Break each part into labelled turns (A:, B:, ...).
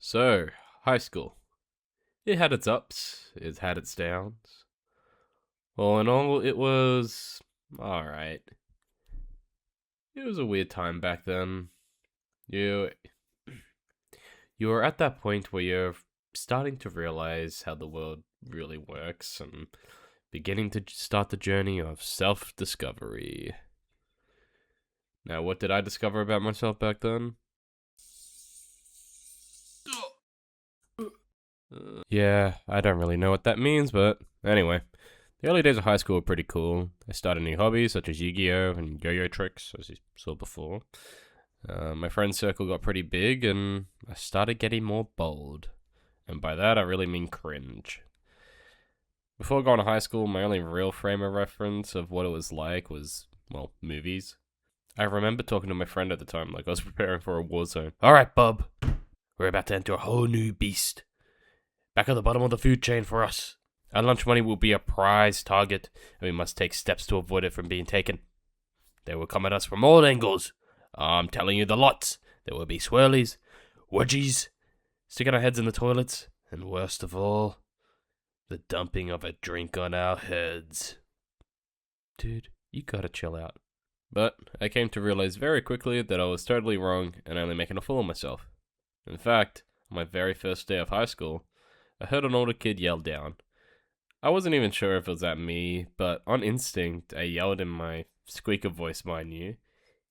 A: So, high school. It had its ups, it had its downs. All in all, it was alright. It was a weird time back then. You you were at that point where you're starting to realize how the world really works and beginning to start the journey of self-discovery. Now, what did I discover about myself back then? Yeah, I don't really know what that means, but anyway. The early days of high school were pretty cool. I started new hobbies such as Yu-Gi-Oh! And yo-yo tricks, as you saw before. My friend circle got pretty big, and I started getting more bold. And by that, I really mean cringe. Before going to high school, my only real frame of reference of what it was like was, well, movies. I remember talking to my friend at the time, like I was preparing for a war zone. Alright, bub, we're about to enter a whole new beast. Back at the bottom of the food chain for us. Our lunch money will be a prize target, and we must take steps to avoid it from being taken. They will come at us from all angles. I'm telling you the lots. There will be swirlies, wedgies, sticking our heads in the toilets, and worst of all, the dumping of a drink on our heads. Dude, you gotta chill out. But I came to realize very quickly that I was totally wrong and only making a fool of myself. In fact, on my very first day of high school, I heard an older kid yell down. I wasn't even sure if it was at me, but on instinct, I yelled in my squeaker voice, mind you,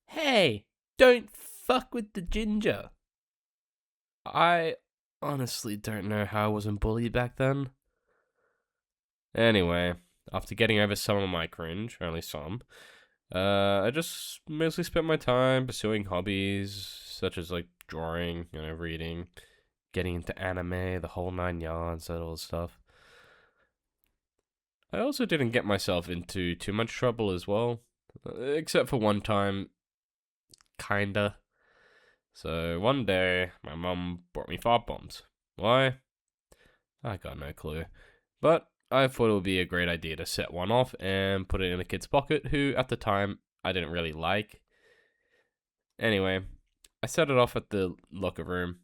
A: "Hey, don't fuck with the ginger." I honestly don't know how I wasn't bullied back then. Anyway, after getting over some of my cringe, only some, I just mostly spent my time pursuing hobbies such as like drawing, reading, getting into anime, the whole 9 yards, that all stuff. I also didn't get myself into too much trouble as well, except for one time, kinda. So one day, my mum brought me fart bombs. Why? I got no clue. But I thought it would be a great idea to set one off and put it in a kid's pocket who, at the time, I didn't really like. Anyway, I set it off at the locker room,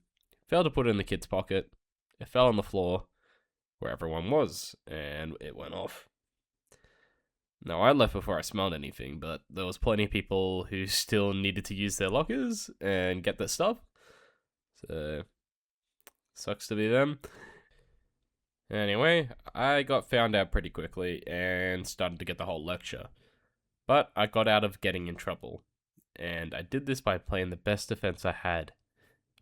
A: failed to put it in the kid's pocket, it fell on the floor, where everyone was, and it went off. Now, I left before I smelled anything, but there was plenty of people who still needed to use their lockers and get their stuff. So, sucks to be them. Anyway, I got found out pretty quickly and started to get the whole lecture. But I got out of getting in trouble. And I did this by playing the best defense I had.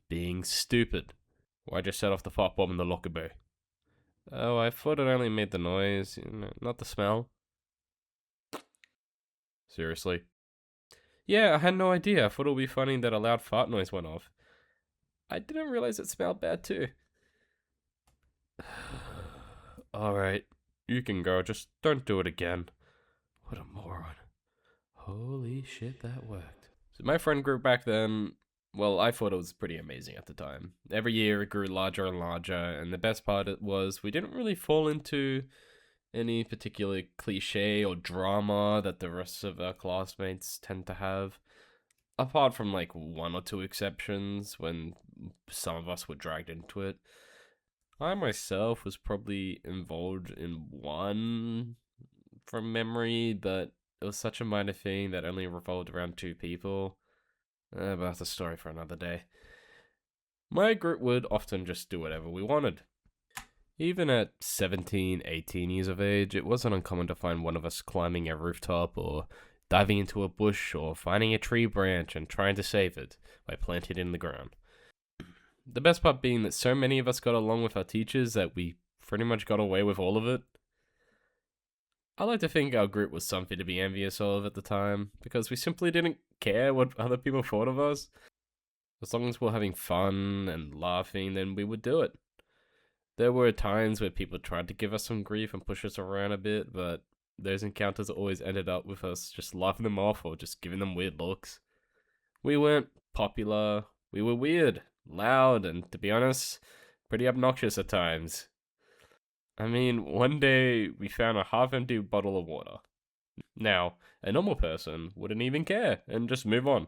A: Being stupid. Why just set off the fart bomb in the locker bay? Oh, I thought it only made the noise, not the smell. Seriously. Yeah, I had no idea. I thought it would be funny that a loud fart noise went off. I didn't realize it smelled bad too. Alright, you can go, just don't do it again. What a moron. Holy shit, that worked. So my friend group back then, well, I thought it was pretty amazing at the time. Every year it grew larger and larger, and the best part was we didn't really fall into any particular cliche or drama that the rest of our classmates tend to have. Apart from like one or two exceptions when some of us were dragged into it. I myself was probably involved in one from memory, but it was such a minor thing that only revolved around two people. But that's a story for another day. My group would often just do whatever we wanted. Even at 17, 18 years of age, it wasn't uncommon to find one of us climbing a rooftop or diving into a bush or finding a tree branch and trying to save it by planting it in the ground. The best part being that so many of us got along with our teachers that we pretty much got away with all of it. I like to think our group was something to be envious of at the time, because we simply didn't care what other people thought of us. As long as we were having fun and laughing, then we would do it. There were times where people tried to give us some grief and push us around a bit, but those encounters always ended up with us just laughing them off or just giving them weird looks. We weren't popular, we were weird, loud, and to be honest, pretty obnoxious at times. I mean, one day we found a half-empty bottle of water. Now, a normal person wouldn't even care and just move on.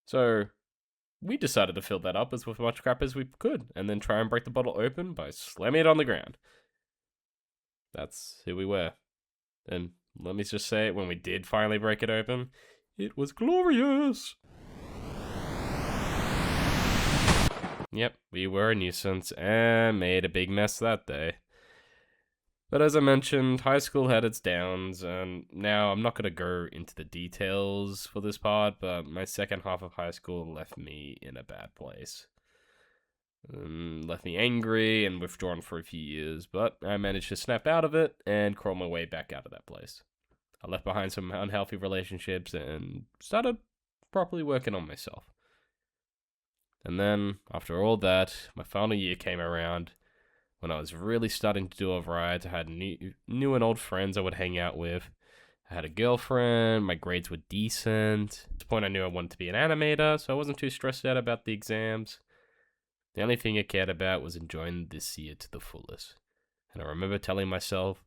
A: So, we decided to fill that up as with much crap as we could, and then try and break the bottle open by slamming it on the ground. That's who we were. And let me just say, when we did finally break it open, it was glorious! Yep, we were a nuisance and made a big mess that day. But as I mentioned, high school had its downs, and now I'm not going to go into the details for this part, but my second half of high school left me in a bad place. Left me angry and withdrawn for a few years, but I managed to snap out of it and crawl my way back out of that place. I left behind some unhealthy relationships and started properly working on myself. And then, after all that, my final year came around, when I was really starting to do alright. I had new and old friends I would hang out with. I had a girlfriend, my grades were decent. At this point I knew I wanted to be an animator, so I wasn't too stressed out about the exams. The only thing I cared about was enjoying this year to the fullest. And I remember telling myself,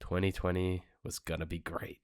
A: 2020 was gonna be great.